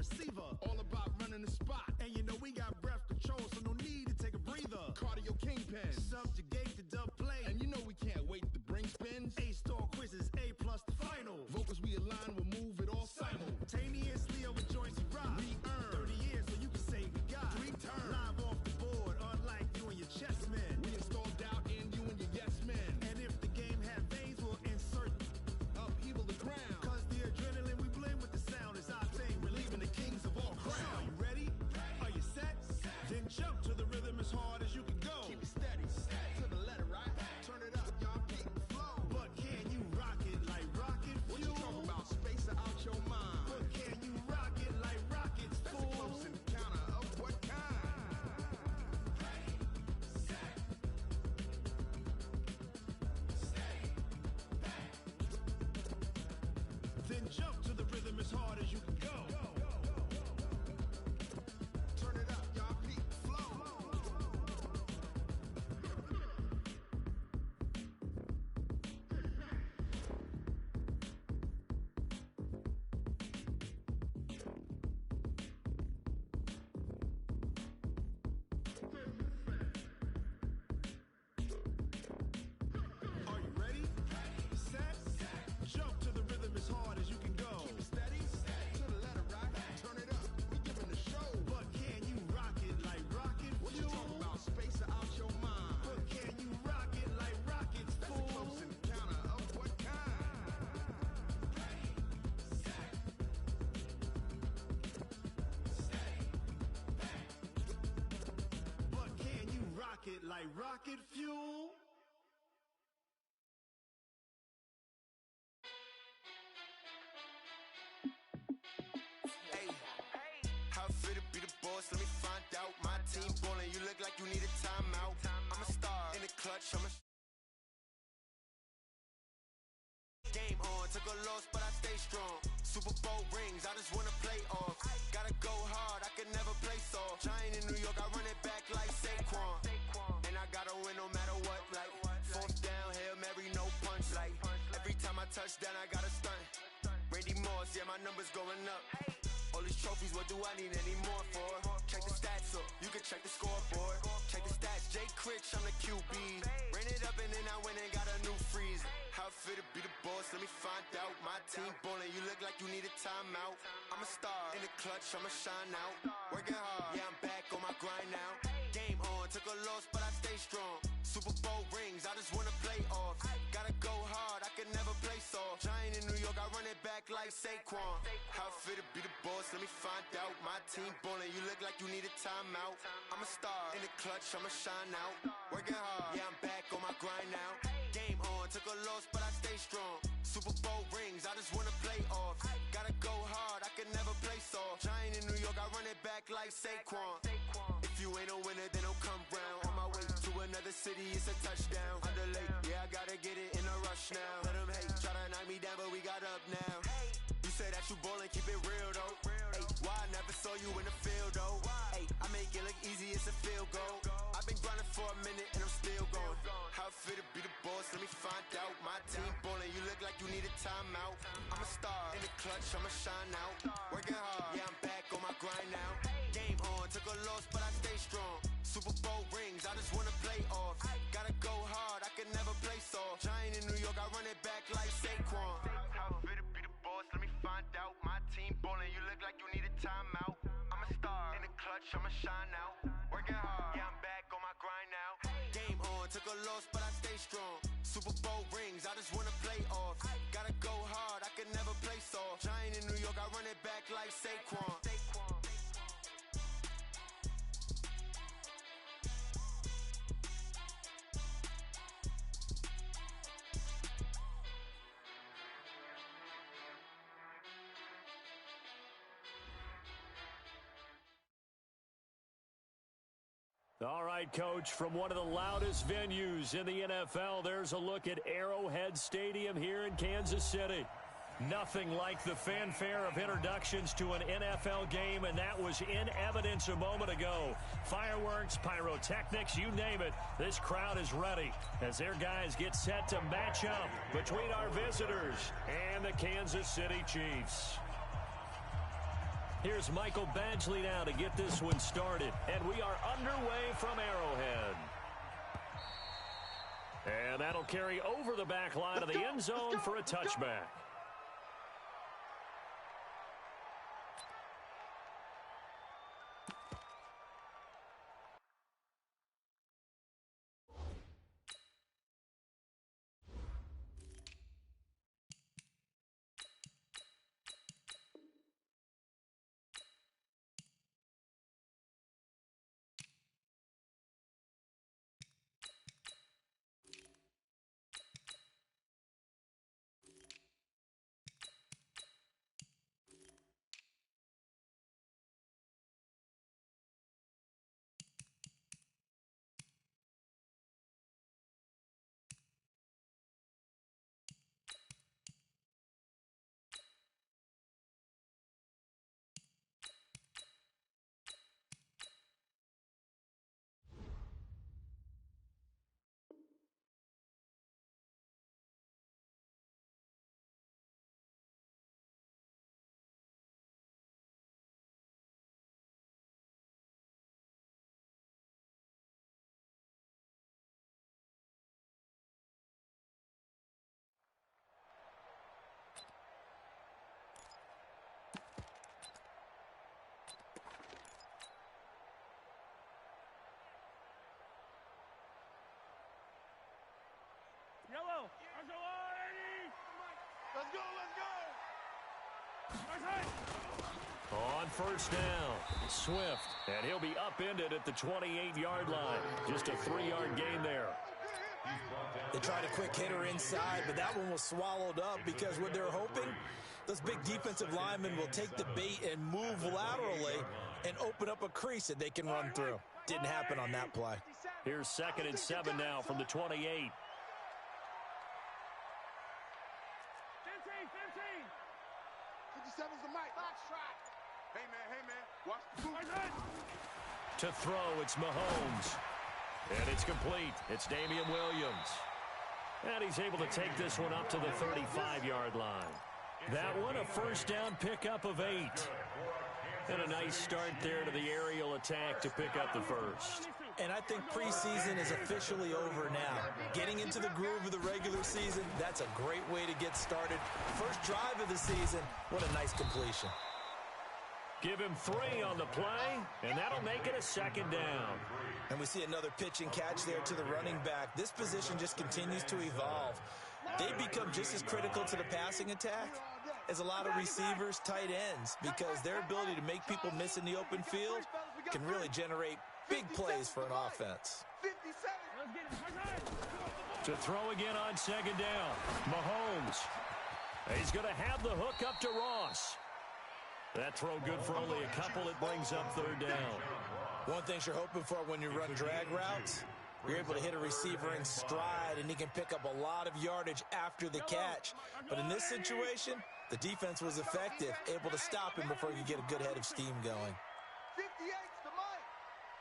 receiver. All about running the spot. And you know we got breath control, so no need to take a breather. Cardio kingpin. Subjugate the dub play. And you know we can't wait to bring spins. A-star quizzes, A+ the final. Vocals we align, we'll move it all simultaneously over joints we rock. We earn 30 years, so you can say we got 3 turns. Live off the board, unlike you and your chess men. We install doubt in you and your yes men. And if the game had veins, we'll insert upheaval the ground. Cause the adrenaline we blend with the sound is our thing, relieving the kings of all crowns. So are you ready? Are you set? Then jump to the rhythm as hard as you can go. Keep it steady, to the letter, right? Turn it up, y'all, keep the flow. But can you rock it like rocket fuel? What you talking about? Space or out your mind? But can you rock it like rockets, fool? That's a close encounter of what kind? Ready, set, stay back. Then jump to the rhythm as hard as you can go. Turn it up, y'all, keep the flow. Are you ready? Set, jump to the rhythm as hard as you can go. Keep it steady, to the letter, right? Turn it up, we giving the show. But can you rock it like rocket fuel? What you talking about? Space or out your mind? But can you rock it like rockets, fool? That's a close encounter of what kind? Ready, set, stay back. But can you rock it like rocket fuel? Hey, how it feel to be the boss? Let me find out. My team ballin', you look like you need a timeout. I'm a star in the clutch, I'm a game on. Took a loss, but I stay strong. Super Bowl rings, I just wanna play off. Gotta go hard, I can never play soft. Giant in New York, I run it back like Saquon. And I gotta win no matter what. Like 4th down, Hail Mary, no punch. Like every time I touch down, I gotta stunt. Randy Moss, yeah, my numbers going up. All these trophies, what do I need any more for? Check the stats up, you can check the scoreboard. Check the stats, Jay Critch, I'm the QB. Ran it up and then I went and got a new freeze. How it feel to be the boss, let me find out. My team ballin', you look like you need a timeout. I'm a star in the clutch, I'ma shine out. Working hard, yeah, I'm back on my grind now. Game on, took a loss, but I stay strong. Super Bowl rings, I just wanna play off. Gotta go hard, I can never play soft. Giant in New York, I run it back like Saquon. How it feel to be the boss, let me find out. My team ballin', you look like you need a timeout. I'm a star in the clutch, I'ma shine out. Working hard, yeah, I'm back on my grind now. Game on, took a loss, but I stay strong. Super Bowl rings, I just wanna play off. Gotta go hard, I can never play soft. Giant in New York, I run it back like Saquon. If you ain't a winner, then don't come round. On my way to another city, it's a touchdown. Underlay, yeah, I gotta get it in a rush now. Let them hate, try to knock me down, but we got up now. You say that you ballin', keep it real though. Hey, why I never saw you in the field though? Hey, I make it look easy, it's a field goal. I've been grinding for a minute and I'm still going. How it feel to be the boss, let me find out. My team ballin', you look like you need a timeout. I'm a star in the clutch, I'ma shine out. Working hard, yeah, I'm back on my grind now. Game on, took a loss, but I stay strong. Super Bowl rings, I just wanna play off. Gotta go hard, I can never play soft. Giant in New York, I run it back like Saquon. How it feel to be the boss, let me find out. My team ballin', you look like you need a timeout. I'm a star in the clutch, I'ma shine out. Working hard, yeah, I'm back on my grind now. Game on, took a loss, but I stay strong. Super Bowl rings, I just wanna play off. Gotta go hard, I can never play soft. Giant in New York, I run it back like Saquon. All right, Coach, from one of the loudest venues in the NFL, there's a look at Arrowhead Stadium here in Kansas City. Nothing like the fanfare of introductions to an NFL game, and that was in evidence a moment ago. Fireworks, pyrotechnics, you name it. This crowd is ready as their guys get set to match up between our visitors and the Kansas City Chiefs. Here's Michael Badgley now to get this one started. And we are underway from Arrowhead. And that'll carry over the back line of the end zone for a touchback. Yellow. Let's go. On first down, Swift, and he'll be upended at the 28-yard line. Just a 3-yard gain there. They tried a quick hitter inside, but that one was swallowed up because what they're hoping, those big defensive linemen will take the bait and move laterally and open up a crease that they can run through. Didn't happen on that play. Here's 2nd and 7 now from the 28. 57's the mic. Hey, man. Watch the boot. To throw, it's Mahomes. And it's complete. It's Damian Williams. And he's able to take this one up to the 35-yard line. That one, a first down pickup of 8. And a nice start there to the aerial attack to pick up the first. And I think preseason is officially over now. Getting into the groove of the regular season, that's a great way to get started. First drive of the season, what a nice completion. Give him 3 on the play, and that'll make it a 2nd down. And we see another pitch and catch there to the running back. This position just continues to evolve. They become just as critical to the passing attack as a lot of receivers, tight ends, because their ability to make people miss in the open field can really generate big plays for an offense. To throw again on 2nd down, Mahomes. He's going to have the hook up to Ross. That throw good for only a couple. It brings up 3rd down. One thing you're hoping for when you run drag routes, you're able to hit a receiver in stride, and he can pick up a lot of yardage after the catch. But in this situation, the defense was effective, able to stop him before you get a good head of steam going. 58's the mic.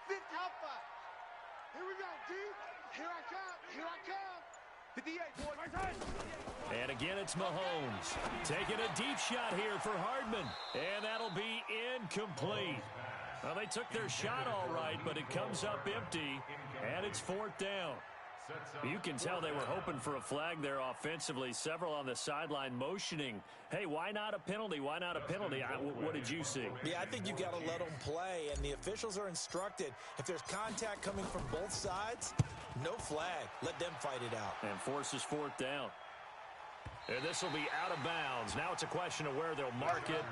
50 alpha. Here we go, D. Here I come. 58, boys. And again, it's Mahomes. Taking a deep shot here for Hardman. And that'll be incomplete. Well, they took their shot all right, but it comes up empty, and it's 4th down. You can tell they were hoping for a flag there offensively. Several on the sideline motioning, hey, why not a penalty? Why not a penalty? What did you see? Yeah, I think you got to let them play, and the officials are instructed. If there's contact coming from both sides, no flag. Let them fight it out. And forces 4th down. And this will be out of bounds. Now it's a question of where they'll mark it.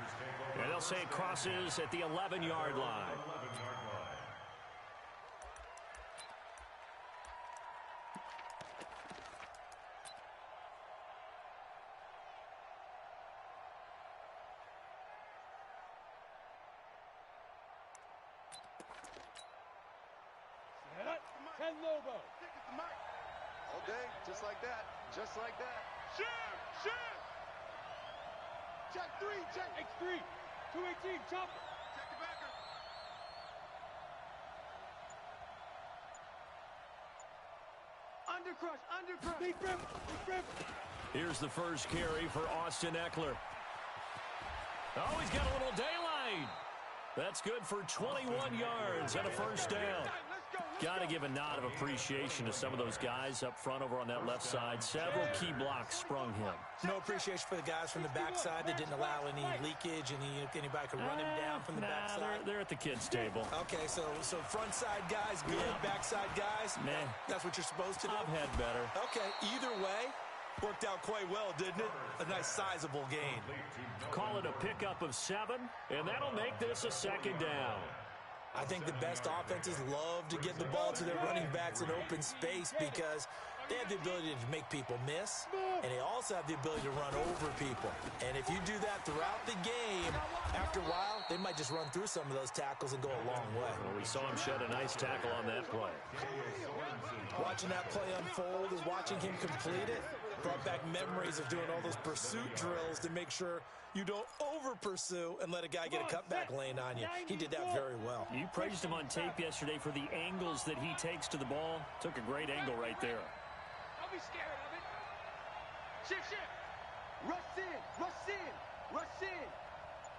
And they'll say it crosses at the 11-yard line. Ken Lobo. All day, just like that. Just like that. Shoot! Check 3, check X3. 218, chopper. Check the backer. Undercrush. Deep rip. Here's the first carry for Austin Eckler. Oh, he's got a little daylight. That's good for 21 yards and a first down. Got to give a nod of appreciation to some of those guys up front over on that left side. Several key blocks sprung him. No appreciation for the guys from the backside that didn't allow any leakage, and anybody could run him down from the backside. They're at the kids' table. Okay, so front side guys good, backside guys, that's what you're supposed to do? I've had better. Okay, either way, worked out quite well, didn't it? A nice sizable gain. Call it a pickup of 7, and that'll make this a second down. I think the best offenses love to get the ball to their running backs in open space because they have the ability to make people miss, and they also have the ability to run over people. And if you do that throughout the game, after a while, they might just run through some of those tackles and go a long way. Well, we saw him shed a nice tackle on that play. Watching that play unfold and watching him complete it brought back memories of doing all those pursuit drills to make sure you don't over-pursue and let a guy get a cutback lane on you. He did that very well. You praised him on tape yesterday for the angles that he takes to the ball. Took a great angle right there. Don't be scared of it. Shift. Rush in. Rush in.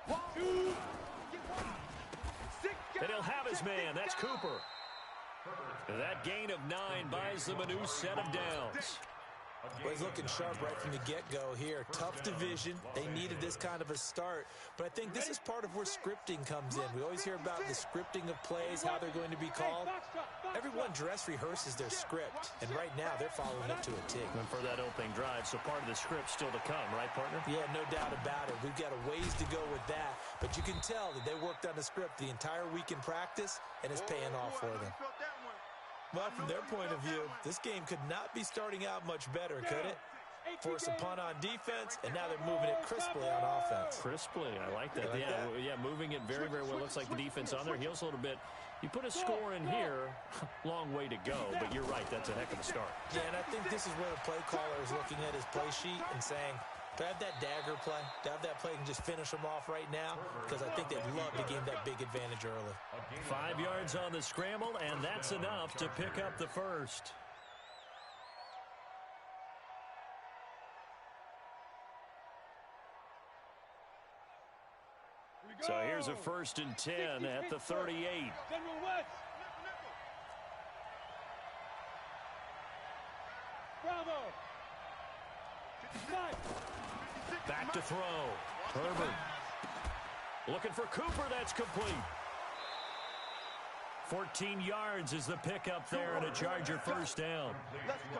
1, 2, get 1. 6 guys. And he'll have his man. That's Cooper. That gain of 9 buys them a new set of downs. Well, he's looking sharp right from the get-go here. Tough division. They needed this kind of a start. But I think this is part of where scripting comes in. We always hear about the scripting of plays, how they're going to be called. Everyone dress rehearses their script, and right now they're following it to a T. And for that opening drive, so part of the script still to come, right, partner? Yeah, no doubt about it. We've got a ways to go with that. But you can tell that they worked on the script the entire week in practice, and it's paying off for them. Well, from their point of view, this game could not be starting out much better, could it? Force a punt on defense, and now they're moving it crisply on offense. Crisply, I like that. Yeah, moving it very, very well. Looks like the defense on there heals a little bit. You put a score in here, long way to go, but you're right, that's a heck of a start. Yeah, and I think this is where the play caller is looking at his play sheet and saying, do I have that dagger play? Do I have that play and just finish them off right now? Because I think they'd love to gain that big advantage early. 5 yards on the scramble, and that's enough to pick up the first. So here's a 1st and 10 at the 38. Bravo. Back to throw. Herbert. Looking for Cooper. That's complete. 14 yards is the pickup there and a Charger first down.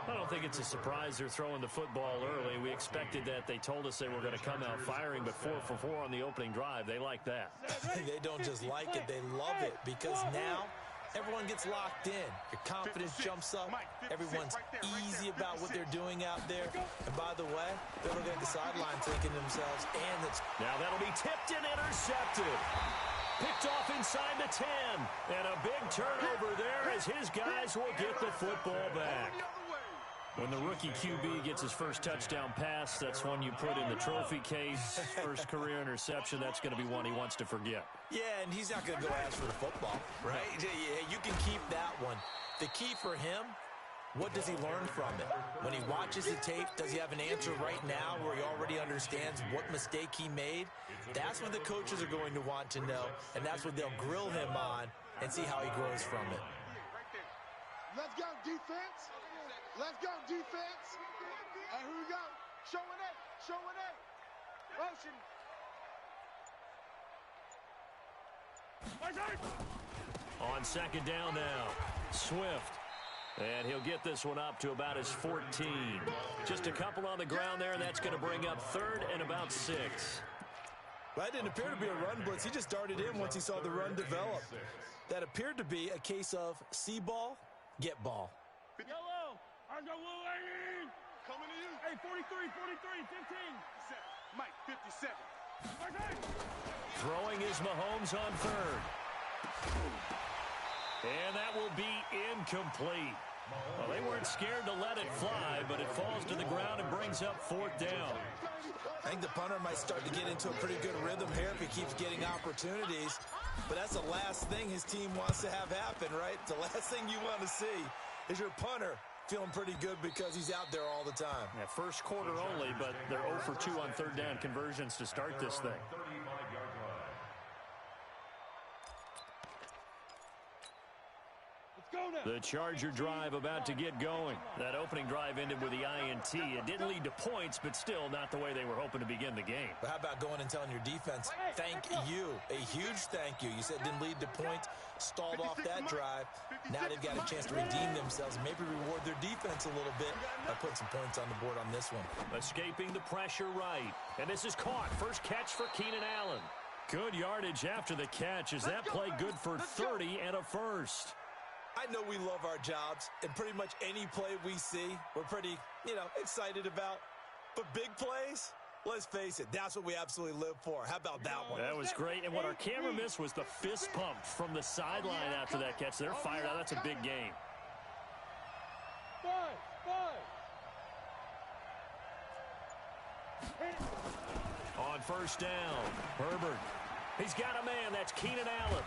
I don't think it's a surprise they're throwing the football early. We expected that. They told us they were going to come out firing, but 4 for 4 on the opening drive. They like that. They don't just like it. They love it because now everyone gets locked in. Your confidence jumps up. Everyone's easy about what they're doing out there. And by the way, they're looking at the sideline thinking to themselves, and it's... Now that'll be tipped and intercepted. Picked off inside the 10. And a big turnover there as his guys will get the football back. When the rookie QB gets his first touchdown pass, that's one you put in the trophy case. First career interception, that's going to be one he wants to forget. Yeah, and he's not going to go ask for the football, right? Yeah, you can keep that one. The key for him, what does he learn from it? When he watches the tape, does he have an answer right now where he already understands what mistake he made? That's what the coaches are going to want to know, and that's what they'll grill him on and see how he grows from it. Let's go, defense. Let's go, defense. And here we go. Showing it. Motion. On second down now, Swift. And he'll get this one up to about his 14. Just a couple on the ground there, and that's going to bring up 3rd and about 6. That didn't appear to be a run blitz. He just darted in once he saw the run develop. That appeared to be a case of see ball, get ball. Yellow. I got Will Lane. Coming to you. Hey, 43, 15. Mike, 57. Throwing is Mahomes on 3rd. And that will be incomplete. Well, they weren't scared to let it fly, but it falls to the ground and brings up 4th down. I think the punter might start to get into a pretty good rhythm here if he keeps getting opportunities. But that's the last thing his team wants to have happen, right? The last thing you want to see is your punter feeling pretty good because he's out there all the time. Yeah, first quarter only, but they're 0 for 2 on 3rd down conversions to start this thing. The Charger drive about to get going. That opening drive ended with the INT. It didn't lead to points, but still not the way they were hoping to begin the game. But how about going and telling your defense, thank you, a huge thank you. You said it didn't lead to points, stalled off that drive. Now they've got a chance to redeem themselves, maybe reward their defense a little bit by putting some points on the board on this one. Escaping the pressure right. And this is caught. First catch for Keenan Allen. Good yardage after the catch. Is that play good for 30 and a first? I know we love our jobs, and pretty much any play we see, we're pretty, excited about. But big plays, let's face it, that's what we absolutely live for. How about that one? That was great, and what our camera missed was the fist pump from the sideline after that catch. They're fired out. That's a big game. On first down, Herbert. He's got a man. That's Keenan Allen.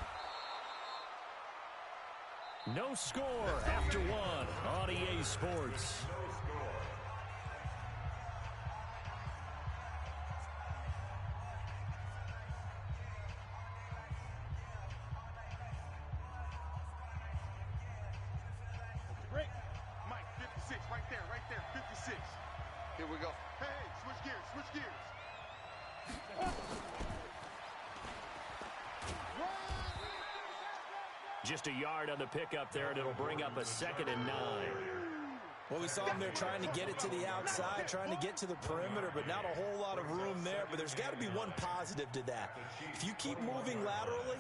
No score after one on EA Sports. Break. Mike, 56, right there, 56. Here we go. Hey, switch gears. Just a yard on the pickup there, and it'll bring up a 2nd and 9. Well, we saw him there trying to get it to the outside, trying to get to the perimeter, but not a whole lot of room there. But there's got to be one positive to that. If you keep moving laterally,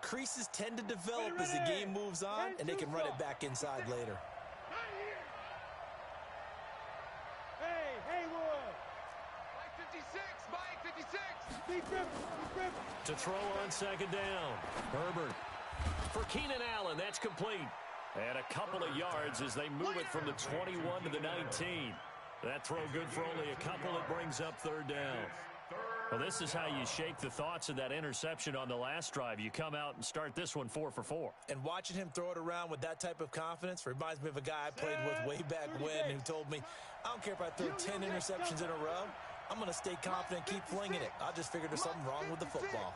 creases tend to develop as the game moves on, and they can run it back inside later. Hey, Haywood. Mike 56. To throw on 2nd down, Herbert. For Keenan Allen, that's complete. And a couple of yards as they move it from the 21 to the 19. That throw good for only a couple. It brings up 3rd down. Well, this is how you shake the thoughts of that interception on the last drive. You come out and start this one 4 for 4. And watching him throw it around with that type of confidence reminds me of a guy I played with way back when who told me, I don't care if I throw 10 interceptions in a row. I'm going to stay confident, keep flinging it. I just figured there's something wrong with the football.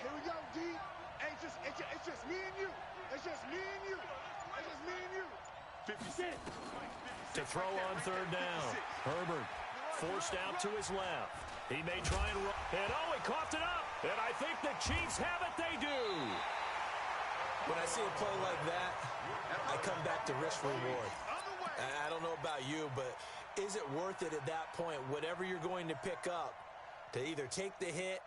Here we go, D. Hey, it's just me and you. It's just me and you. 56. To throw on 3rd down, Herbert forced out to his left. He may try and run. And he coughed it up. And I think the Chiefs have it. They do. When I see a play like that, I come back to risk reward. I don't know about you, but is it worth it at that point, whatever you're going to pick up, to either take the hit,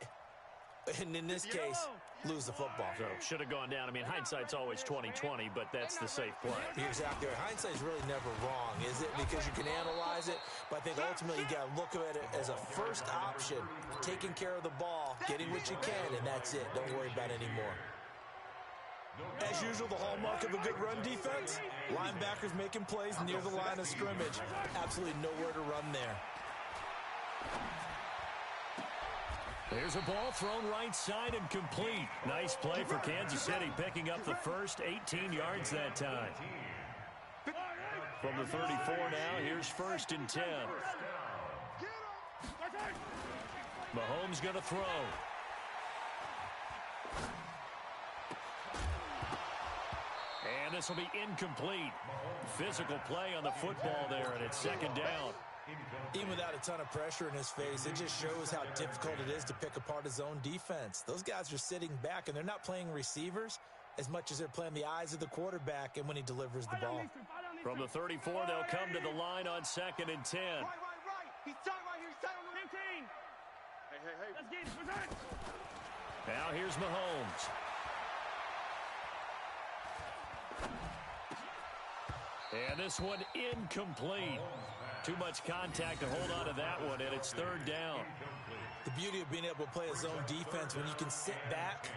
and in this case, lose the football? So should have gone down. I mean, hindsight's always 20/20, but that's the safe play. You're exactly right. Hindsight's really never wrong, is it? Because you can analyze it, but I think ultimately you got to look at it as a first option, taking care of the ball, getting what you can, and that's it. Don't worry about it anymore. As usual, the hallmark of a good run defense, linebackers making plays near the line of scrimmage. Absolutely nowhere to run there. There's a ball thrown right side and complete. Nice play for Kansas City, picking up the first 18 yards that time. From the 34 now, here's 1st and 10. Mahomes going to throw. And this will be incomplete. Physical play on the football there, and it's 2nd down. Even without a ton of pressure in his face, it just shows how difficult it is to pick apart his own defense. Those guys are sitting back, and they're not playing receivers as much as they're playing the eyes of the quarterback and when he delivers the ball. From the 34, they'll come to the line on 2nd and 10. Right. He's tight right here. He's tight on the 15. Hey. Let's get it. Now here's Mahomes. And this one incomplete. Too much contact to hold on to that one, and it's 3rd down. The beauty of being able to play a zone defense when you can sit back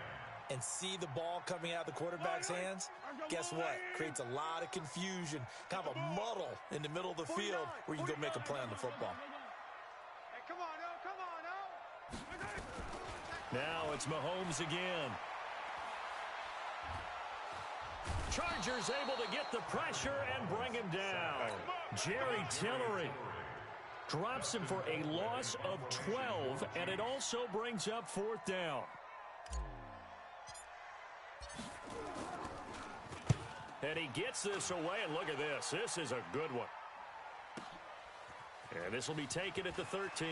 and see the ball coming out of the quarterback's hands, guess what? Creates a lot of confusion, kind of a muddle in the middle of the field where you can go make a play on the football. Hey, come on, Now it's Mahomes again. Chargers able to get the pressure and bring him down. Jerry Tillery drops him for a loss of 12, and it also brings up 4th down. And he gets this away, and look at this. This is a good one. And this will be taken at the 13.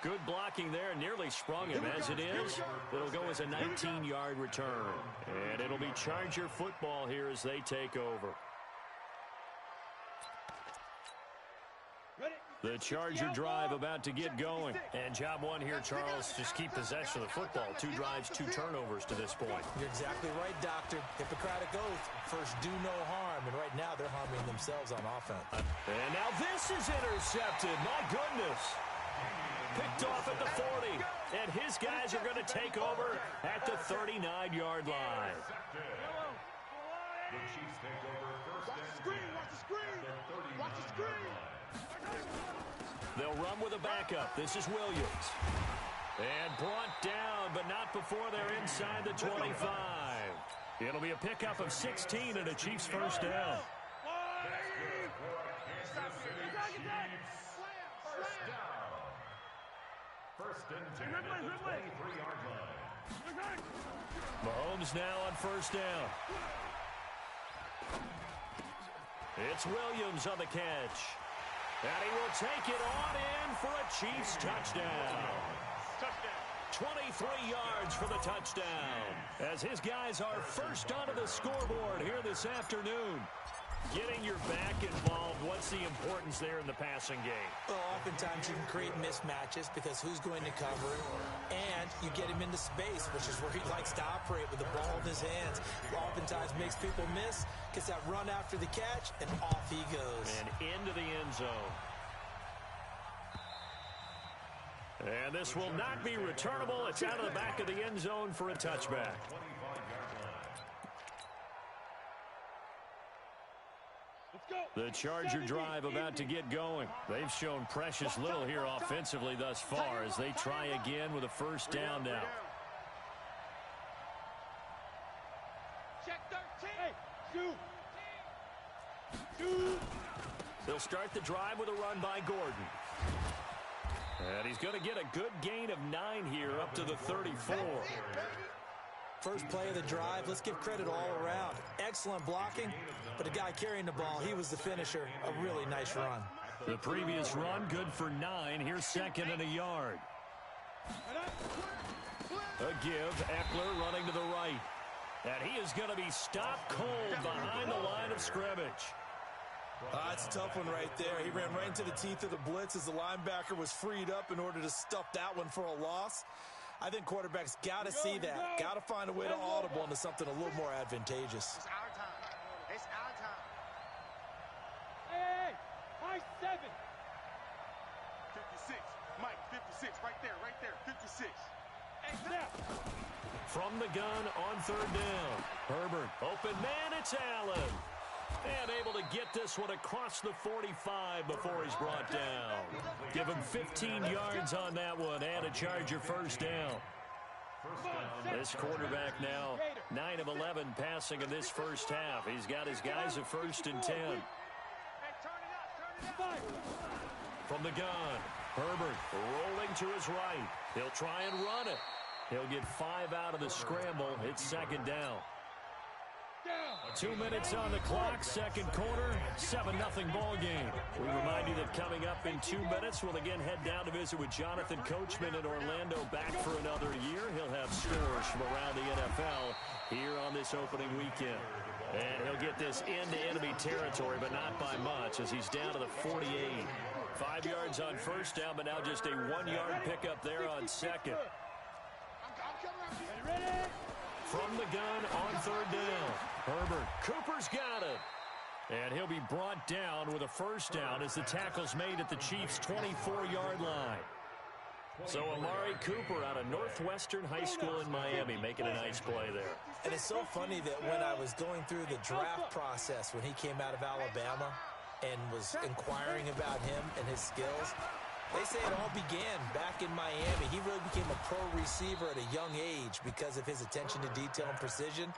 Good blocking there, nearly sprung him. As it is, it'll go as a 19-yard return. And it'll be Charger football here as they take over. The Charger drive about to get going. And job one here, Charles, just keep possession of the football. 2 drives, 2 turnovers to this point. You're exactly right, Doctor. Hippocratic oath. First, do no harm. And right now, they're harming themselves on offense. And now this is intercepted. My goodness. Picked off at the 40. And his guys are going to take over at the 39-yard line. The Chiefs take over first and 10. Watch the screen! Watch the screen! They'll run with a backup. This is Williams. And brought down, but not before they're inside the 25. It'll be a pickup of 16 and a Chiefs first down. First and 10 at the 23-yard line. Mahomes now on first down. It's Williams on the catch. And he will take it on in for a Chiefs touchdown. 23 yards for the touchdown. As his guys are first onto the scoreboard here this afternoon. Getting your back involved, what's the importance there in the passing game? Well, oftentimes you can create mismatches because who's going to cover it, and you get him into space, which is where he likes to operate with the ball in his hands. Oftentimes makes people miss, gets that run after the catch, and off he goes. And into the end zone. And this will not be returnable. It's out of the back of the end zone for a touchback. The Charger drive about to get going. They've shown precious little here offensively thus far as they try again with a first down now. Check 13. Shoot. They'll start the drive with a run by Gordon. And he's going to get a good gain of 9 here up to the 34. First play of the drive, let's give credit all around. Excellent blocking, but the guy carrying the ball, he was the finisher. A really nice run. The previous run, good for 9. Here's second and a yard. A give, Eckler running to the right. And he is going to be stopped cold behind the line of scrimmage. It's a tough one right there. He ran right into the teeth of the blitz as the linebacker was freed up in order to stuff that one for a loss. I think quarterbacks got to see that. Got to find a way to audible into something a little more advantageous. It's our time. It's our time. Hey, high 7. 56. Mike, 56. Right there. 56. Hey, snap. From the gun on third down. Herbert, open man, it's Allen. And able to get this one across the 45 before he's brought down. Give him 15 yards on that one and a Charger first down. This quarterback now 9 of 11 passing in this first half. He's got his guys at first and 10. From the gun, Herbert rolling to his right. He'll try and run it. He'll get 5 out of the scramble. It's second down. 2 minutes on the clock, second quarter, 7-0 ball game. We remind you that coming up in 2 minutes, we'll again head down to visit with Jonathan Coachman in Orlando, back for another year. He'll have scores from around the NFL here on this opening weekend. And he'll get this into enemy territory, but not by much, as he's down to the 48. 5 yards on first down, but now just a 1-yard pickup there on second. From the gun on third down. Herbert, Cooper's got it. And he'll be brought down with a first down as the tackle's made at the Chiefs' 24-yard line. So Amari Cooper out of Northwestern High School in Miami making a nice play there. And it's so funny that when I was going through the draft process when he came out of Alabama and was inquiring about him and his skills, they say it all began back in Miami. He really became a pro receiver at a young age because of his attention to detail and precision.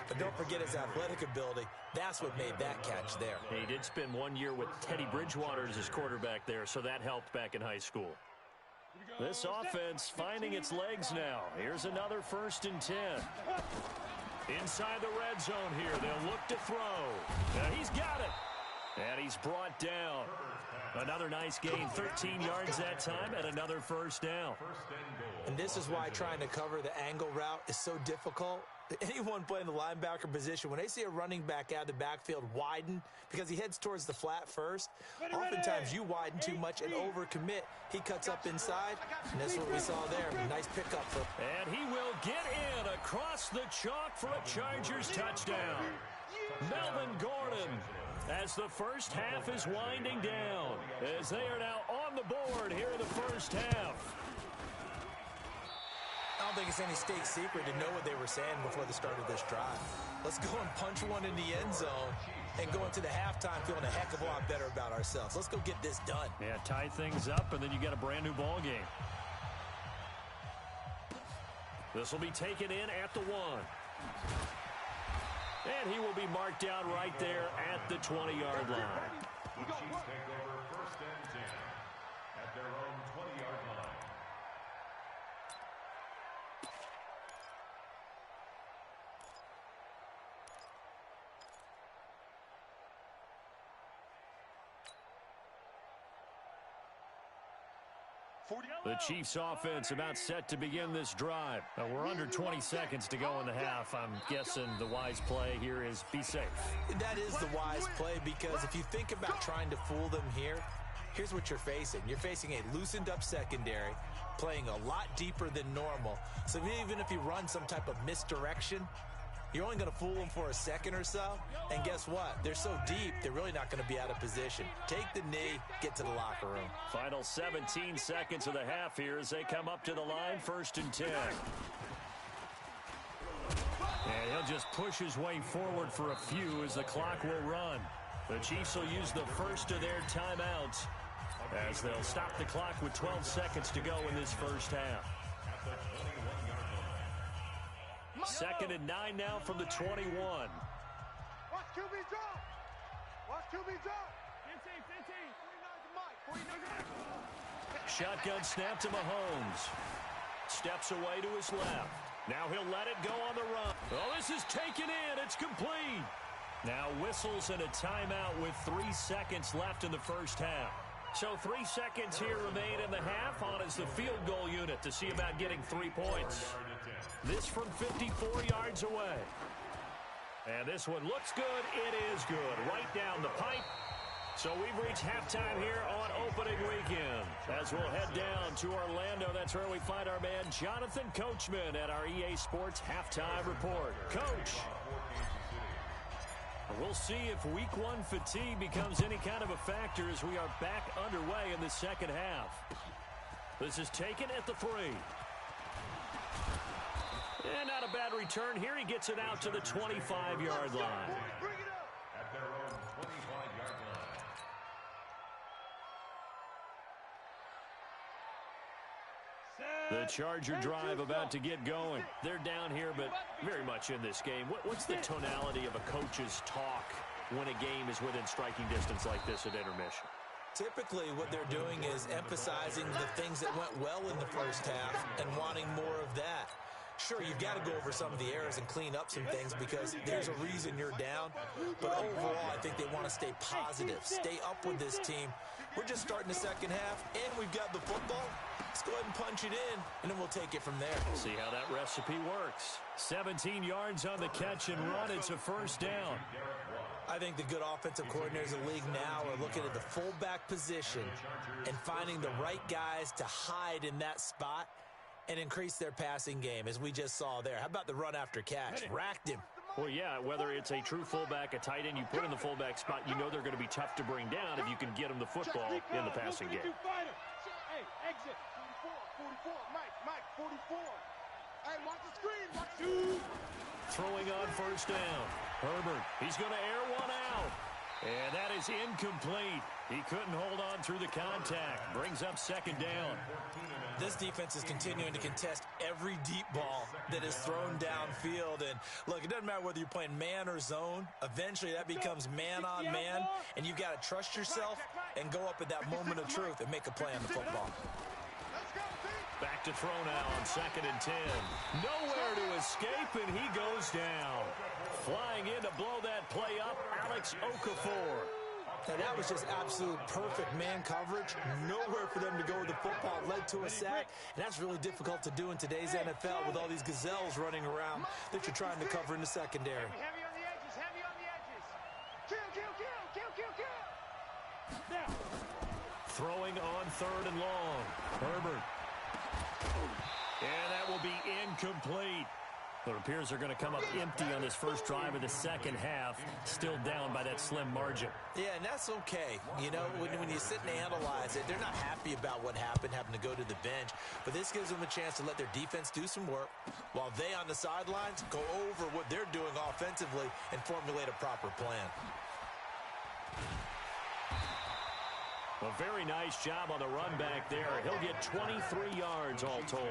But don't forget his athletic ability. That's what made that catch there. He did spend 1 year with Teddy Bridgewater as his quarterback there, so that helped back in high school. This offense finding its legs now. Here's another first and 10. Inside the red zone here. They'll look to throw. He's got it. And he's brought down. Another nice gain, 13 yards that time, and another first down. And this is why trying to cover the angle route is so difficult. Anyone playing the linebacker position, when they see a running back out of the backfield widen because he heads towards the flat first, oftentimes you widen too much and overcommit. He cuts up inside, and that's what we saw there. Nice pickup. And he will get in across the chalk for a Chargers touchdown. Melvin Gordon, as the first half is winding down, as they are now on the board here in the first half. I don't think it's any state secret to know what they were saying before the start of this drive. Let's go and punch one in the end zone and go into the halftime feeling a heck of a lot better about ourselves. Let's go get this done. Yeah, tie things up, and then you get a brand new ball game. This will be taken in at the 1. And he will be marked down right there at the 20-yard line. The Chiefs take over 1st and 10 at their own 20-yard line. The Chiefs offense about set to begin this drive. We're under 20 seconds to go in the half. I'm guessing the wise play here is be safe. That is the wise play, because if you think about trying to fool them here, here's what you're facing. You're facing a loosened up secondary, playing a lot deeper than normal. So even if you run some type of misdirection, you're only going to fool them for a second or so. And guess what? They're so deep, they're really not going to be out of position. Take the knee, get to the locker room. Final 17 seconds of the half here as they come up to the line, 1st and 10. And he'll just push his way forward for a few as the clock will run. The Chiefs will use the first of their timeouts as they'll stop the clock with 12 seconds to go in this first half. 2nd and 9 now from the 21. Watch QB drop. Watch QB drop. 15. 49 to Mike. Shotgun snap to Mahomes. Steps away to his left. Now he'll let it go on the run. Oh, this is taken in. It's complete. Now whistles and a timeout with 3 seconds left in the first half. So 3 seconds here remain in the half. On is the field goal unit to see about getting 3 points. This from 54 yards away. And this one looks good. It is good. Right down the pipe. So we've reached halftime here on opening weekend. As we'll head down to Orlando, that's where we find our man Jonathan Coachman at our EA Sports Halftime Report. Coach, we'll see if week 1 fatigue becomes any kind of a factor as we are back underway in the second half. This is taken at the 3. And not a bad return here. He gets it out to the 25-yard line. At their own 25-yard line. The Charger drive about to get going. They're down here, but very much in this game. What's the tonality of a coach's talk when a game is within striking distance like this at intermission? Typically, what they're doing is emphasizing the things that went well in the first half and wanting more of that. Sure, you've got to go over some of the errors and clean up some things because there's a reason you're down. But overall, I think they want to stay positive, stay up with this team. We're just starting the second half, and we've got the football. Let's go ahead and punch it in, and then we'll take it from there. See how that recipe works. 17 yards on the catch and run. It's a first down. I think the good offensive coordinators in the league now are looking at the fullback position and finding the right guys to hide in that spot and increase their passing game, as we just saw there. How about the run after catch? Racked him. Well, yeah, whether it's a true fullback, a tight end you put in the fullback spot, you know they're going to be tough to bring down if you can get them the football in the passing game. Hey, exit. 44. Mike, 44. Hey, watch the screen. Watch. Throwing on first down. Herbert, he's going to air one out. And that is incomplete. He couldn't hold on through the contact. Brings up second down. This defense is continuing to contest every deep ball that is thrown downfield. And look, it doesn't matter whether you're playing man or zone. Eventually, that becomes man on man. And you've got to trust yourself and go up at that moment of truth and make a play on the football. Back to throw now on 2nd and 10. Nowhere to his escape, and he goes down. Flying in to blow that play up, Alex Okafor. And that was just absolute perfect man coverage. Nowhere for them to go with the football. Led to a sack. And that's really difficult to do in today's NFL with all these gazelles running around that you're trying to cover in the secondary. Heavy on the edges, heavy on the edges. Kill. Now, throwing on 3rd and long. Herbert. And that will be incomplete. It appears they're going to come up empty on this first drive of the second half, still down by that slim margin. Yeah, and that's okay. You know, when you sit and analyze it, they're not happy about what happened, having to go to the bench. But this gives them a chance to let their defense do some work while they on the sidelines go over what they're doing offensively and formulate a proper plan. A very nice job on the run back there. He'll get 23 yards all told.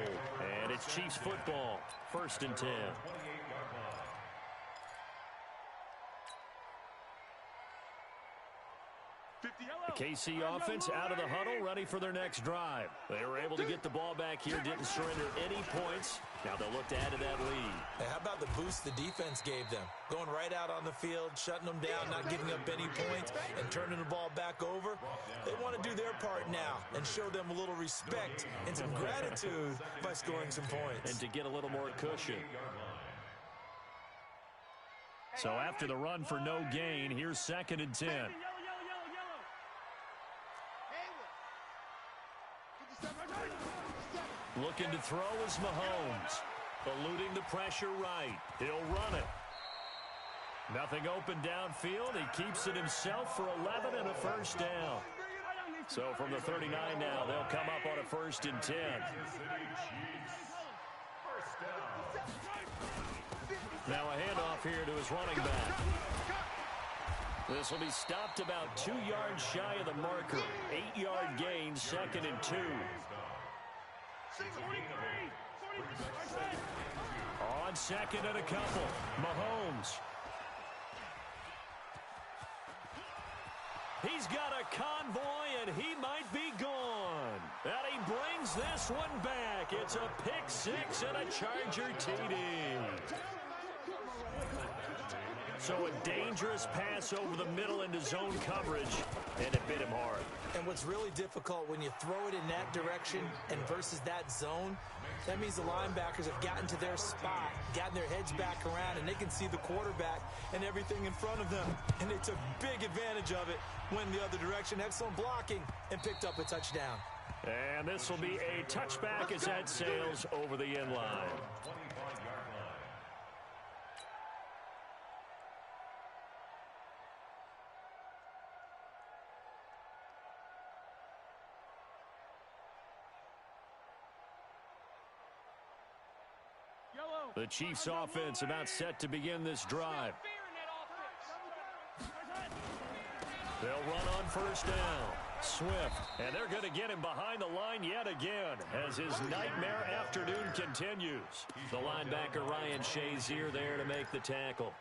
And it's Chiefs football, 1st and 10. The KC offense out of the huddle, ready for their next drive. They were able to get the ball back here, didn't surrender any points. Now they'll look to add to that lead. Hey, how about the boost the defense gave them? Going right out on the field, shutting them down, not giving up any points, and turning the ball back over. They want to do their part now and show them a little respect and some gratitude by scoring some points. And to get a little more cushion. So after the run for no gain, here's 2nd and 10. Looking to throw is Mahomes. Eluding the pressure right. He'll run it. Nothing open downfield. He keeps it himself for 11 and a first down. So from the 39 now, they'll come up on a 1st and 10. Now a handoff here to his running back. This will be stopped about 2 yards shy of the marker. 8-yard gain, 2nd and 2. On 2nd and a couple, Mahomes. He's got a convoy, and he might be gone. And he brings this one back. It's a pick 6 and a Charger TD. So a dangerous pass over the middle into zone coverage, and it bit him hard. And what's really difficult when you throw it in that direction and versus that zone, that means the linebackers have gotten to their spot, gotten their heads back around, and they can see the quarterback and everything in front of them. And they took big advantage of it, went the other direction, excellent blocking, and picked up a touchdown. And this will be a touchback as that sails over the end line. The Chiefs offense about set to begin this drive. They'll run on 1st down. Swift, and they're going to get him behind the line yet again as his nightmare afternoon continues. The linebacker Ryan Shazier there to make the tackle.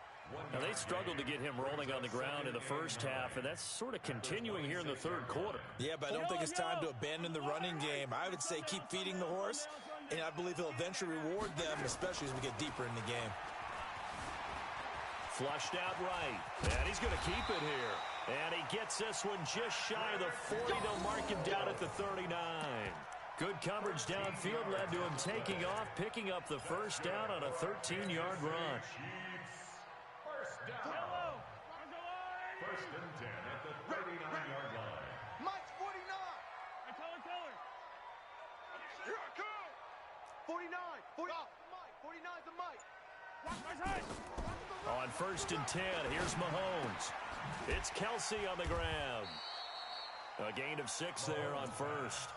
Now, they struggled to get him rolling on the ground in the first half, and that's sort of continuing here in the 3rd quarter. Yeah, but I don't think it's time to abandon the running game. I would say keep feeding the horse, and I believe he'll eventually reward them, especially as we get deeper in the game. Flushed out right, and he's going to keep it here. And he gets this one just shy of the 40. They'll mark him down at the 39. Good coverage downfield led to him taking off, picking up the first down on a 13-yard run. First and 10 at the 39-yard line. Mike's 49. Here I come. 49. 49's a Mike. On 1st and 10, here's Mahomes. It's Kelsey on the ground. A gain of 6 there on 1st.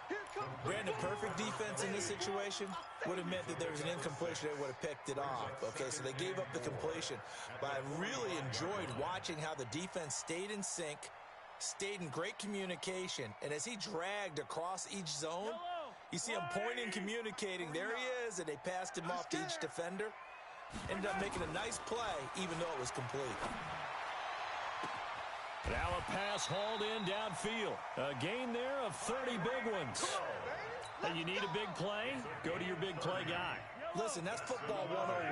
Brandon, perfect defense in this situation would have meant that there was an incompletion. They would have picked it off. Okay, so they gave up the completion. But I really enjoyed watching how the defense stayed in sync, stayed in great communication. And as he dragged across each zone, you see him pointing, communicating. There he is, and they passed him off to each defender. Ended up making a nice play, even though it was complete. Now a pass hauled in downfield. A gain there of 30 big ones. And you need a big play? Go to your big play guy. Listen, that's football 101.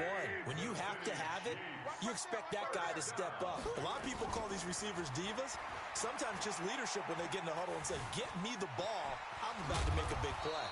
When you have to have it, you expect that guy to step up. A lot of people call these receivers divas. Sometimes just leadership when they get in the huddle and say, get me the ball. I'm about to make a big play.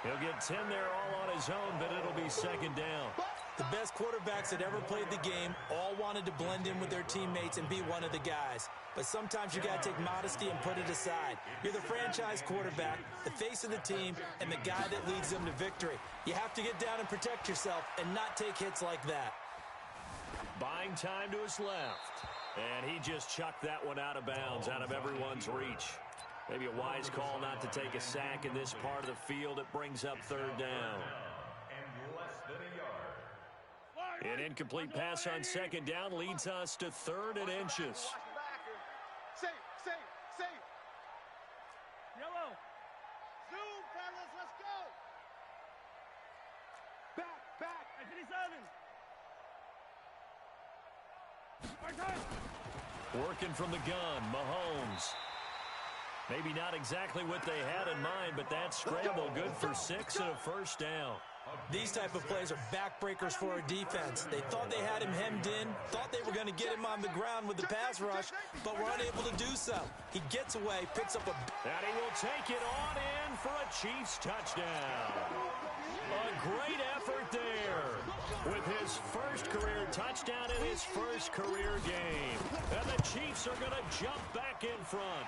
He'll get 10 there all on his own, but it'll be second down. The best quarterbacks that ever played the game all wanted to blend in with their teammates and be one of the guys. But sometimes you got to take modesty and put it aside. You're the franchise quarterback, the face of the team, and the guy that leads them to victory. You have to get down and protect yourself and not take hits like that. Buying time to his left. And he just chucked that one out of bounds, out of everyone's reach. Maybe a wise call not to take a sack in this part of the field. It brings up third down. And less than a yard. An incomplete pass on second down leads us to 3rd and inches. Safe, safe, safe. Yellow. Zoom, fellas, let's go. Back. At 57. Working from the gun, Mahomes. Maybe not exactly what they had in mind, but that scramble good for 6 and a first down. These type of plays are backbreakers for our defense. They thought they had him hemmed in, thought they were going to get him on the ground with the pass rush, but were unable to do so. He gets away, picks up a... And he will take it on in for a Chiefs touchdown. A great effort there with his first career touchdown in his first career game. And the Chiefs are going to jump back in front.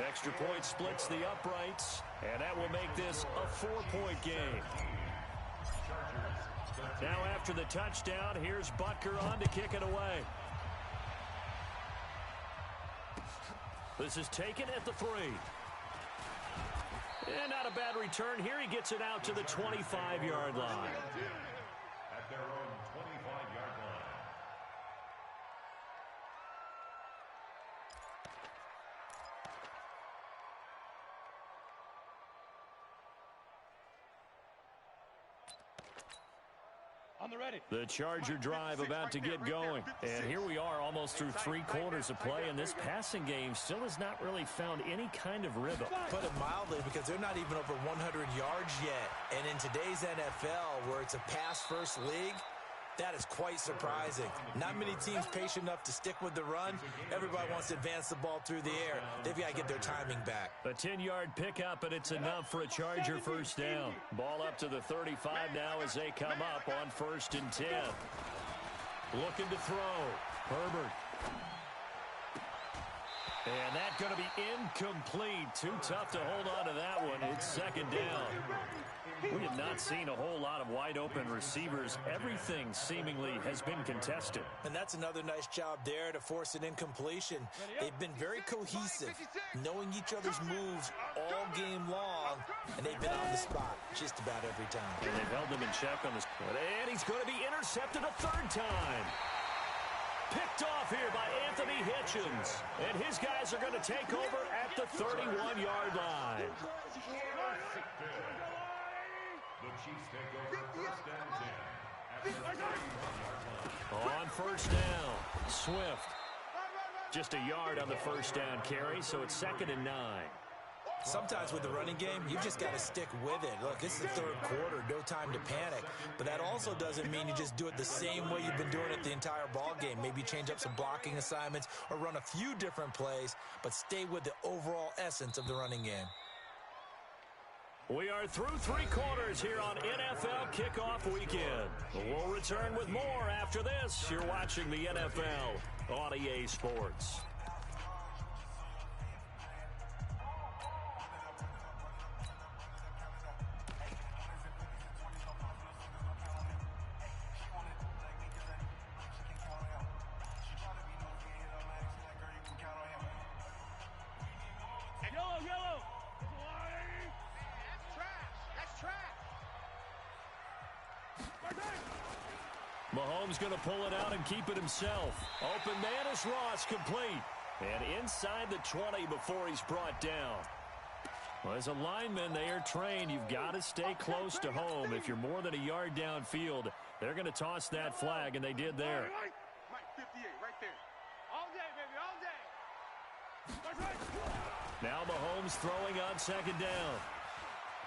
Extra point splits the uprights, and that will make this a 4-point game. Now after the touchdown, here's Butker on to kick it away. This is taken at the 3. And not a bad return here. He gets it out to the 25-yard line. At their own 25-yard line. On the ready. The Charger drive about to get going. And here we are almost through 3 quarters of play, and this passing game still has not really found any kind of rhythm. Put it mildly, because they're not even over 100 yards yet. And in today's NFL, where it's a pass-first league, that is quite surprising. Not many teams patient enough to stick with the run. Everybody wants to advance the ball through the air. They've got to get their timing back. A 10-yard pickup, and it's enough for a Charger first down. Ball up to the 35 now as they come up on 1st and 10. Looking to throw. Herbert. And that's going to be incomplete. Too tough to hold on to that one. It's second down. We have not seen a whole lot of wide-open receivers. Everything seemingly has been contested. And that's another nice job there to force an incompletion. They've been very cohesive, knowing each other's moves all game long, and they've been on the spot just about every time. And they've held them in check on this. And he's going to be intercepted a 3rd time. Picked off here by Anthony Hitchens. And his guys are going to take over at the 31-yard line. The Chiefs take over 1st and 10. At the 31-yard line. On 1st down, Swift. Just a yard on the 1st down carry, so it's 2nd and 9. Sometimes with the running game, you just got to stick with it. Look, it's the 3rd quarter, no time to panic. But that also doesn't mean you just do it the same way you've been doing it the entire ball game. Maybe change up some blocking assignments or run a few different plays, but stay with the overall essence of the running game. We are through 3 quarters here on NFL Kickoff Weekend. We'll return with more after this. You're watching the NFL on EA Sports. Mahomes going to pull it out and keep it himself. Open man is Ross, complete. And inside the 20 before he's brought down. Well, as a lineman, they are trained. You've got to stay close to home. If you're more than a yard downfield, they're going to toss that flag, and they did there. Mike 58, right there. All day, baby, all day. Now Mahomes throwing on 2nd down.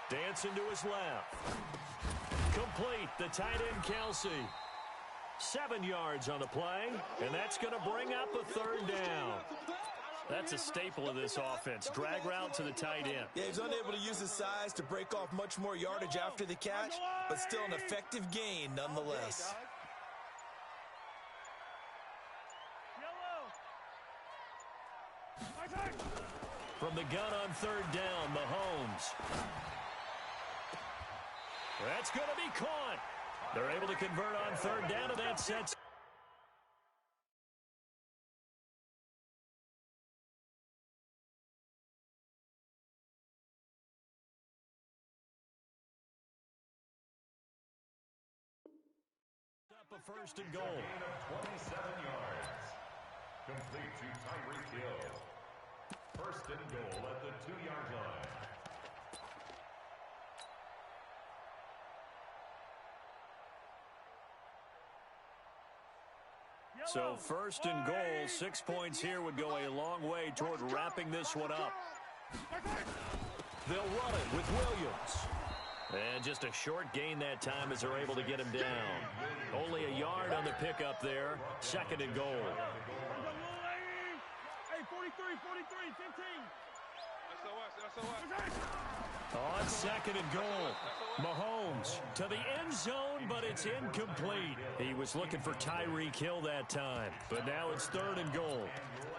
Dancing to his left. Complete. The tight end, Kelsey. 7 yards on the play, and that's going to bring up a third down. That's a staple of this offense. Drag route to the tight end. Yeah, he's unable to use his size to break off much more yardage after the catch, but still an effective gain nonetheless. From the gun on third down, Mahomes. That's going to be caught. They're able to convert on third down, and that sets. Up a first and goal. Gain of 27 yards. Complete to Tyreek Hill. First and goal at the 2-yard line. So first and goal, 6 points here would go a long way toward wrapping this one up. They'll run it with Williams. And just a short gain that time as they're able to get him down. Only a yard on the pickup there. Second and goal. Hey, 43, 15. On second and goal, Mahomes to the end zone, but it's incomplete. He was looking for Tyreek Hill that time, but now it's third and goal.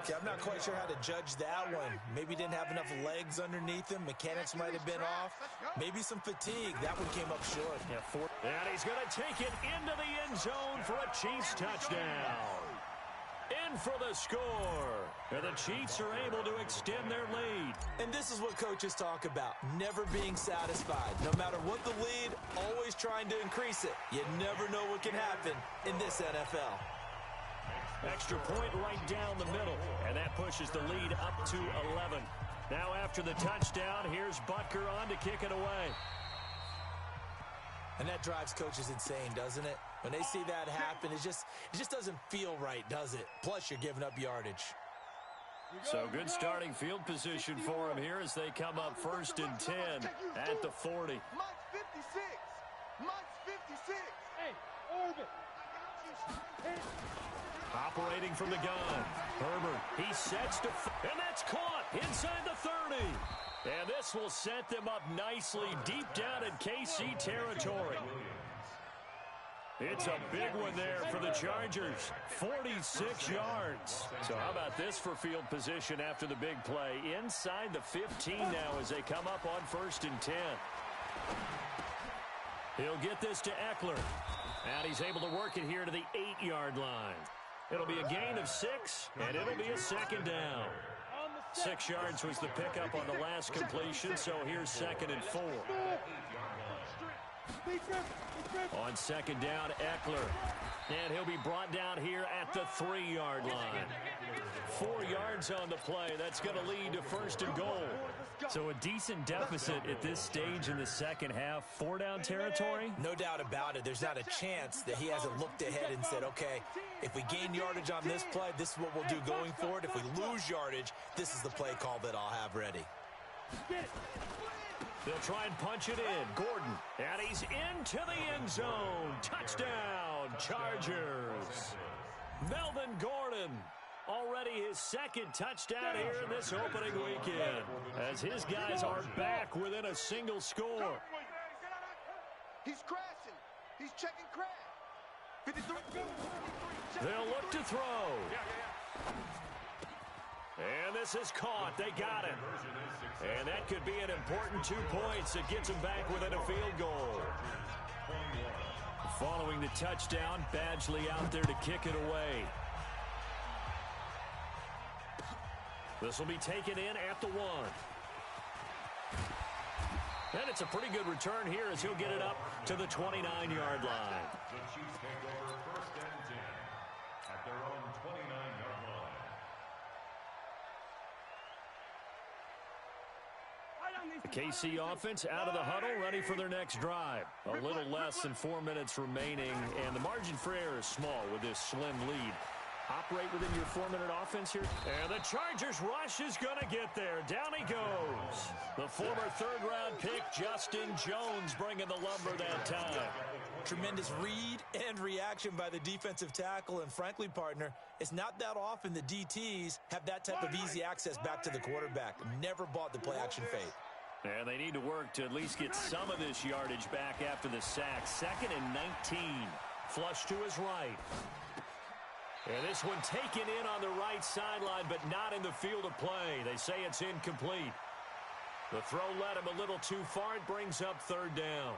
Okay, I'm not quite sure how to judge that one. Maybe didn't have enough legs underneath him. Mechanics might have been off. Maybe some fatigue. That one came up short. And he's going to take it into the end zone for a Chiefs touchdown. In for the score. And the Chiefs are able to extend their lead. And this is what coaches talk about, never being satisfied. No matter what the lead, always trying to increase it. You never know what can happen in this NFL. Extra point right down the middle, and that pushes the lead up to 11. Now after the touchdown, here's Butker on to kick it away. And that drives coaches insane, doesn't it? When they see that happen, it just doesn't feel right, does it? Plus, you're giving up yardage. So good starting field position for him here as they come up first and 10 at the 40. Mike's 56. Mike's 56. Hey, Orbit. Operating from the gun. Herbert, he sets to, and that's caught inside the 30. And this will set them up nicely deep down in KC territory. It's a big one there for the Chargers. 46 yards. So how about this for field position after the big play? Inside the 15 now as they come up on first and 10. He'll get this to Eckler. And he's able to work it here to the 8-yard line. It'll be a gain of 6, and it'll be a second down. 6 yards was the pickup on the last completion, so here's second and 4. On second down, Eckler. And he'll be brought down here at the 3-yard line. 4 yards on the play. That's going to lead to first and goal. So a decent deficit at this stage in the second half. 4-down territory? No doubt about it. There's not a chance that he hasn't looked ahead and said, okay, if we gain yardage on this play, this is what we'll do going forward. If we lose yardage, this is the play call that I'll have ready. They'll try and punch it in. Gordon. And he's into the end zone. Touchdown, Chargers. Melvin Gordon. Already his second touchdown here in this opening weekend. As his guys are back within a single score. He's crashing. He's checking crash. 53. They'll look to throw. And this is caught. They got it. And that could be an important 2 points that gets them back within a field goal. Following the touchdown, Badgley out there to kick it away. This will be taken in at the 1. And it's a pretty good return here as he'll get it up to the 29-yard line. The Chiefs take over first and 10 at their own 29-yard line. The KC offense out of the huddle, ready for their next drive. A little less than 4 minutes remaining, and the margin for error is small with this slim lead. operate within your 4-minute offense here. And the Chargers rush is going to get there. Down he goes. The former third-round pick, Justin Jones, bringing the lumber that time. Tremendous read and reaction by the defensive tackle. And frankly, partner, it's not that often the DTs have that type of easy access back to the quarterback. Never bought the play-action fake. And they need to work to at least get some of this yardage back after the sack. 2nd and 19. Flush to his right. And this one taken in on the right sideline, but not in the field of play. They say it's incomplete. The throw led him a little too far. It brings up 3rd down.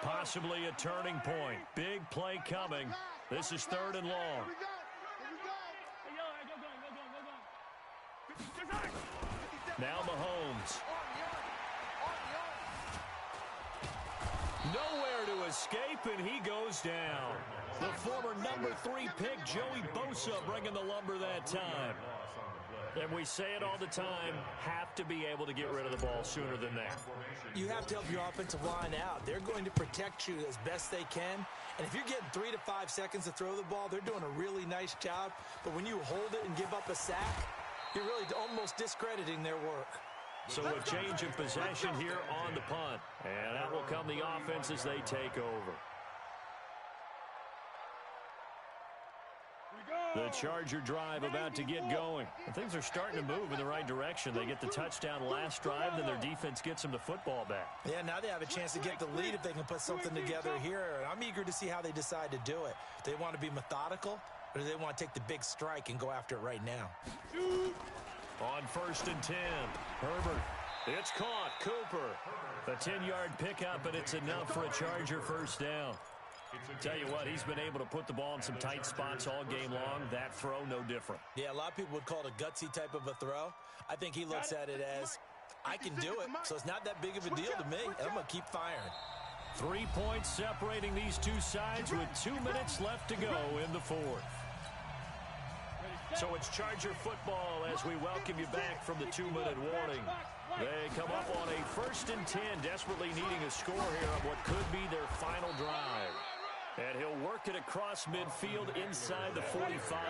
Possibly a turning point. Big play coming. This is 3rd and long. Now Mahomes. Nowhere to escape, and he goes down. The former number 3 pick, Joey Bosa, bringing the lumber that time. And we say it all the time, have to be able to get rid of the ball sooner than that. You have to help your offensive line out. They're going to protect you as best they can. And if you're getting 3 to 5 seconds to throw the ball, they're doing a really nice job. But when you hold it and give up a sack, you're really almost discrediting their work. So a change of possession here on the punt. And out will come the offense as they take over. The Charger drive about to get going. And things are starting to move in the right direction. They get the touchdown last drive, then their defense gets them the football back. Yeah, now they have a chance to get the lead if they can put something together here. And I'm eager to see how they decide to do it. Do they want to be methodical, or do they want to take the big strike and go after it right now? On 1st and 10, Herbert. It's caught. Cooper. A 10-yard pickup, and it's enough for a Charger first down. Tell you what, he's been able to put the ball in some tight spots all game long. That throw, no different. Yeah, a lot of people would call it a gutsy type of a throw. I think he looks at it as, I can do it, so it's not that big of a deal to me, and I'm going to keep firing. 3 points separating these two sides with 2 minutes left to go in the 4th. So it's Charger football as we welcome you back from the 2-minute warning. They come up on a 1st and 10, desperately needing a score here on what could be their final drive. And he'll work it across midfield inside the 45.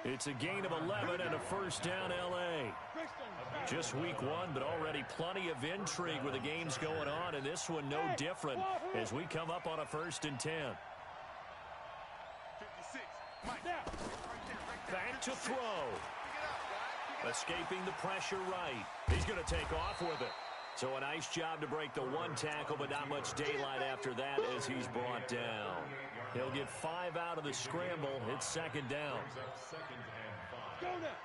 It's a gain of 11 and a first down L.A. Just week 1, but already plenty of intrigue with the games going on, and this one no different as we come up on a 1st and 10. Back to throw. Escaping the pressure right. He's going to take off with it. So a nice job to break the 1 tackle, but not much daylight after that as he's brought down. He'll get 5 out of the scramble. It's 2nd down. Go now.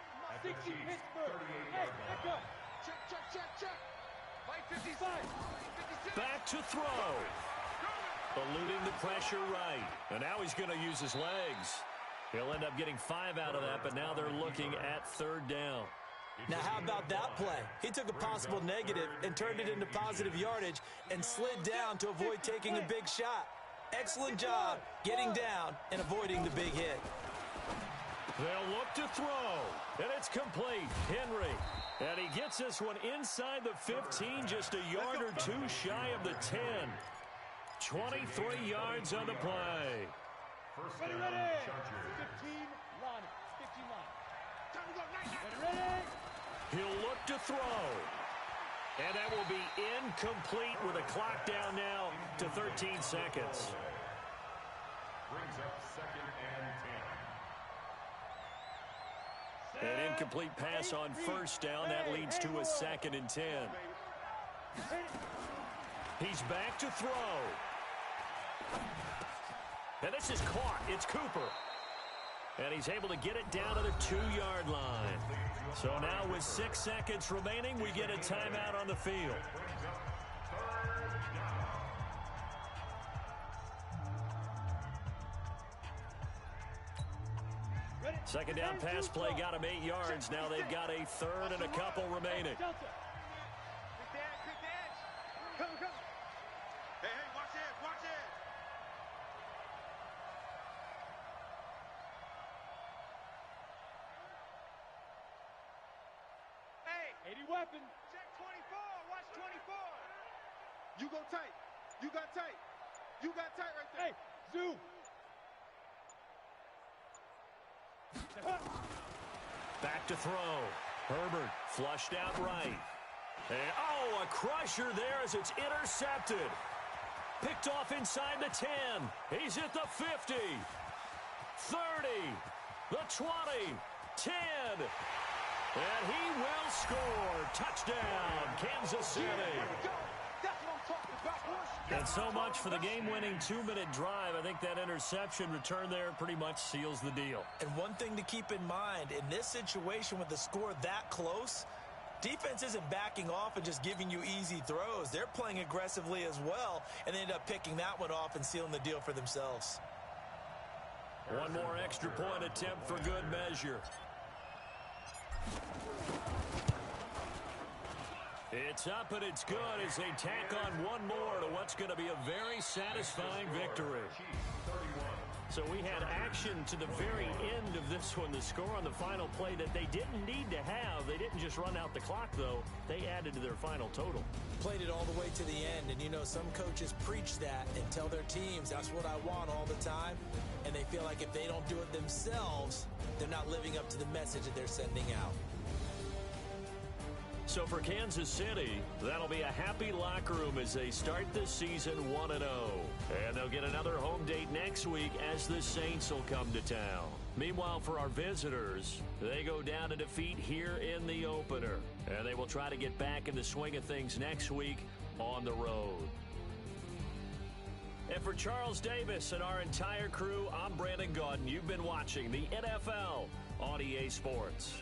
60 Pittsburgh. Hey, back up. Check. 55. Back to throw. Eluding the pressure right. And now he's going to use his legs. He'll end up getting 5 out of that, but now they're looking at 3rd down. Now, how about that play? He took a possible negative and turned it into positive yardage and slid down to avoid taking a big shot. Excellent job getting down and avoiding the big hit. They'll look to throw, and it's complete. Henry, and he gets this one inside the 15, just a yard or 2 shy of the 10. 23 yards on the play. Ready. 15 line. 15 line. Time to go. Ready. He'll look to throw. And that will be incomplete with a clock down now to 13 seconds. Brings up 2nd and 10. An incomplete pass on 1st down. That leads to a 2nd and 10. He's back to throw. And this is caught. It's Cooper. And he's able to get it down to the 2-yard line. So now with 6 seconds remaining, we get a timeout on the field. Second down pass play got him 8 yards. Now they've got a 3rd and a couple remaining. Quick dash. Come. Hey, watch it. Hey, 80 weapon. Check 24. Watch 24. You go tight. You got tight right there. Hey, Zoo. Back to throw. Herbert flushed out right. And, oh, a crusher there as it's intercepted. Picked off inside the 10. He's at the 50. 30. The 20. 10. And he will score. Touchdown, Kansas City. And so much for the game-winning 2-minute drive. I think that interception return there pretty much seals the deal. And one thing to keep in mind, in this situation with the score that close, defense isn't backing off and just giving you easy throws. They're playing aggressively as well, and they end up picking that one off and sealing the deal for themselves. One more extra point attempt for good measure. It's up and it's good as they tack on one more to what's going to be a very satisfying victory. So we had action to the very end of this one. The score on the final play that they didn't need to have. They didn't just run out the clock, though. They added to their final total. Played it all the way to the end. And, you know, some coaches preach that and tell their teams, that's what I want all the time. And they feel like if they don't do it themselves, they're not living up to the message that they're sending out. So for Kansas City, that'll be a happy locker room as they start this season 1-0. And they'll get another home date next week as the Saints will come to town. Meanwhile, for our visitors, they go down to defeat here in the opener. And they will try to get back in the swing of things next week on the road. And for Charles Davis and our entire crew, I'm Brandon Gaudin. You've been watching the NFL on EA Sports.